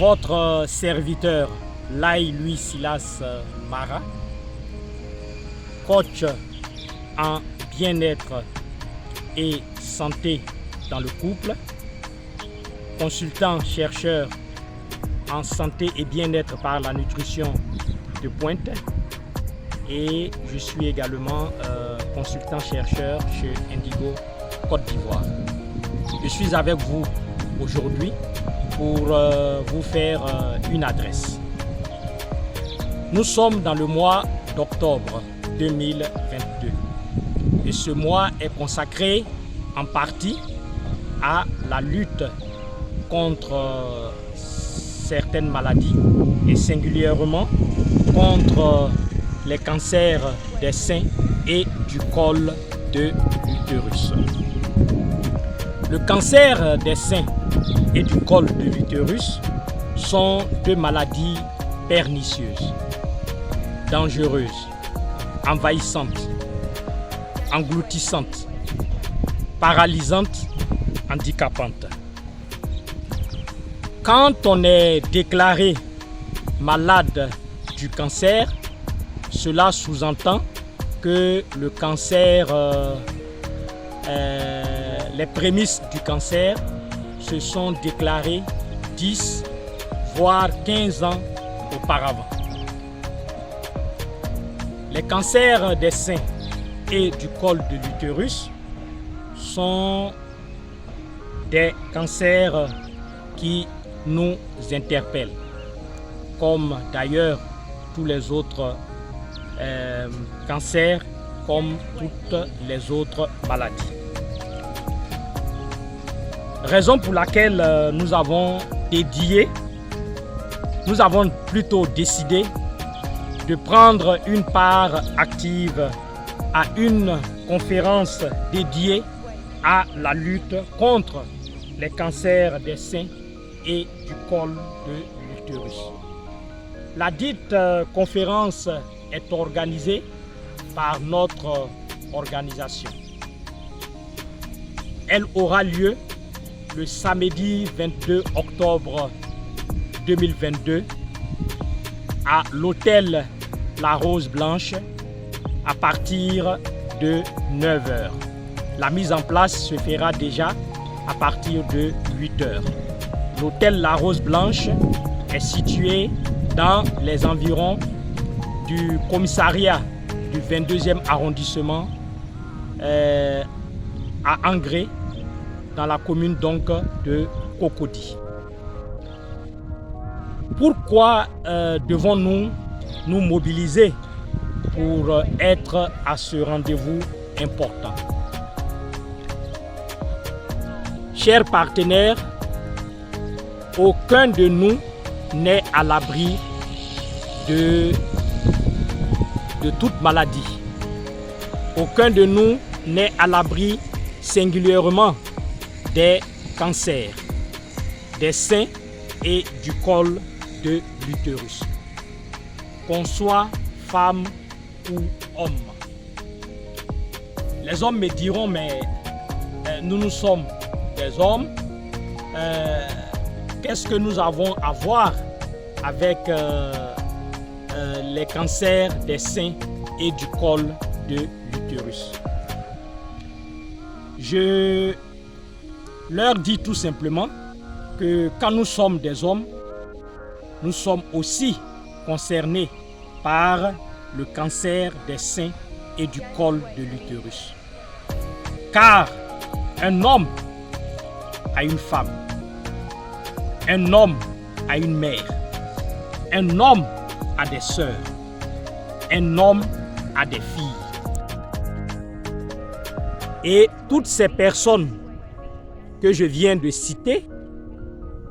Votre serviteur, Lai Louis Silas Mara, coach en bien-être et santé dans le couple, consultant chercheur en santé et bien-être par la nutrition de pointe, et je suis également consultant chercheur chez Indigo Côte d'Ivoire. Je suis avec vous aujourd'hui pour vous faire une adresse. Nous sommes dans le mois d'octobre 2022 et ce mois est consacré en partie à la lutte contre certaines maladies et singulièrement contre les cancers des seins et du col de l'utérus. Le cancer des seins et du col de l'utérus sont deux maladies pernicieuses, dangereuses, envahissantes, engloutissantes, paralysantes, handicapantes. Quand on est déclaré malade du cancer, cela sous-entend que le cancer, les prémices du cancer se sont déclarées 10 voire 15 ans auparavant. Les cancers des seins et du col de l'utérus sont des cancers qui nous interpellent, comme d'ailleurs tous les autres cancers, comme toutes les autres maladies. Raison pour laquelle nous avons plutôt décidé de prendre une part active à une conférence dédiée à la lutte contre les cancers des seins et du col de l'utérus. La dite conférence est organisée par notre organisation. Elle aura lieu le samedi 22 octobre 2022 à l'hôtel La Rose Blanche à partir de 9h. La mise en place se fera déjà à partir de 8h. L'hôtel La Rose Blanche est situé dans les environs du commissariat du 22e arrondissement à Angré, dans la commune donc de Cocody. Pourquoi devons-nous nous mobiliser pour être à ce rendez-vous important? Chers partenaires, aucun de nous n'est à l'abri de toute maladie. Aucun de nous n'est à l'abri singulièrement des cancers, des seins et du col de l'utérus. Qu'on soit femme ou homme. Les hommes me diront, mais nous sommes des hommes. Qu'est-ce que nous avons à voir avec les cancers des seins et du col de l'utérus? Je leur dis tout simplement que quand nous sommes des hommes, nous sommes aussi concernés par le cancer des seins et du col de l'utérus. Car un homme a une femme, un homme a une mère, un homme a des sœurs, un homme a des filles. Et toutes ces personnes que je viens de citer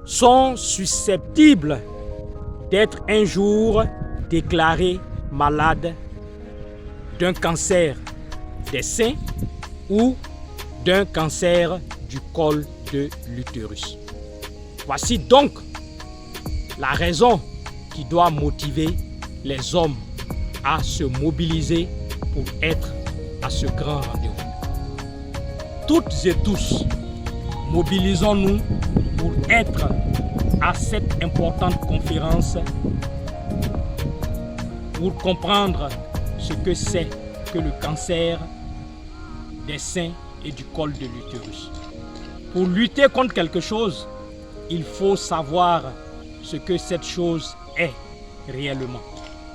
sont susceptibles d'être un jour déclarées malades d'un cancer des seins ou d'un cancer du col de l'utérus. Voici donc la raison qui doit motiver les hommes à se mobiliser pour être à ce grand rendez-vous. Toutes et tous, mobilisons-nous pour être à cette importante conférence pour comprendre ce que c'est que le cancer des seins et du col de l'utérus. Pour lutter contre quelque chose, il faut savoir ce que cette chose est réellement.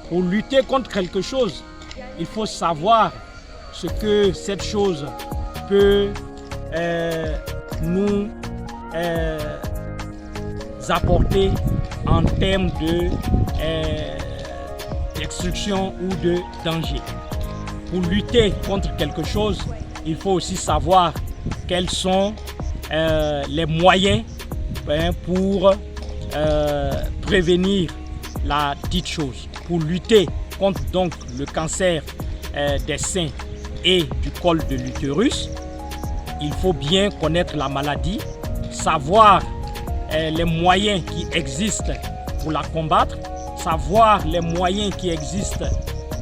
Pour lutter contre quelque chose, il faut savoir ce que cette chose peut nous apporter en termes d'exstruction ou de danger. Pour lutter contre quelque chose, il faut aussi savoir quels sont les moyens pour prévenir la dite chose. Pour lutter contre donc le cancer des seins et du col de l'utérus, il faut bien connaître la maladie, savoir les moyens qui existent pour la combattre, savoir les moyens qui existent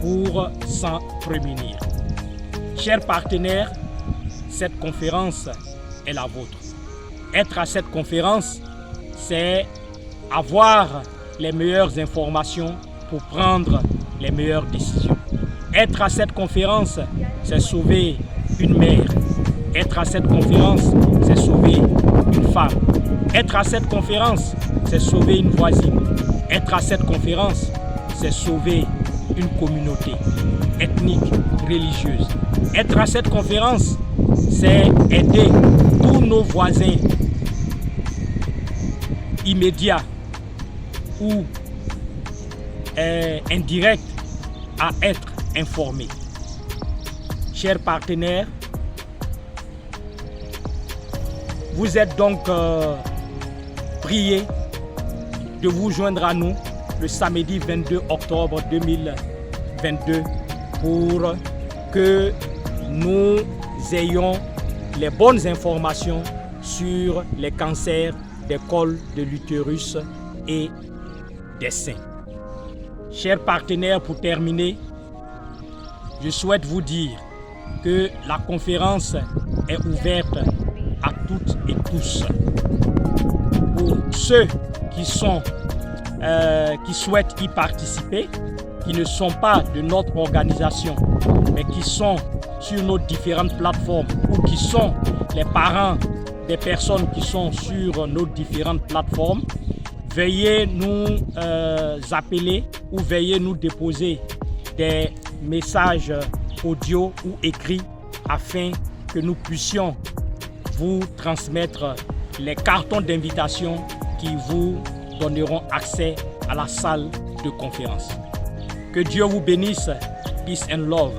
pour s'en prémunir. Chers partenaires, cette conférence est la vôtre. Être à cette conférence, c'est avoir les meilleures informations pour prendre les meilleures décisions. Être à cette conférence, c'est sauver une mère. Être à cette conférence, c'est sauver une femme. Être à cette conférence, c'est sauver une voisine. Être à cette conférence, c'est sauver une communauté ethnique, religieuse. Être à cette conférence, c'est aider tous nos voisins immédiats ou indirects à être informés. Chers partenaires, vous êtes donc priés de vous joindre à nous le samedi 22 octobre 2022 pour que nous ayons les bonnes informations sur les cancers des cols de l'utérus et des seins. Chers partenaires, pour terminer, je souhaite vous dire que la conférence est ouverte à toutes et tous. Pour ceux qui souhaitent y participer, qui ne sont pas de notre organisation, mais qui sont sur nos différentes plateformes ou qui sont les parents des personnes qui sont sur nos différentes plateformes, veuillez nous appeler ou veuillez nous déposer des messages audio ou écrits afin que nous puissions vous transmettre les cartons d'invitation qui vous donneront accès à la salle de conférence. Que Dieu vous bénisse. Peace and love.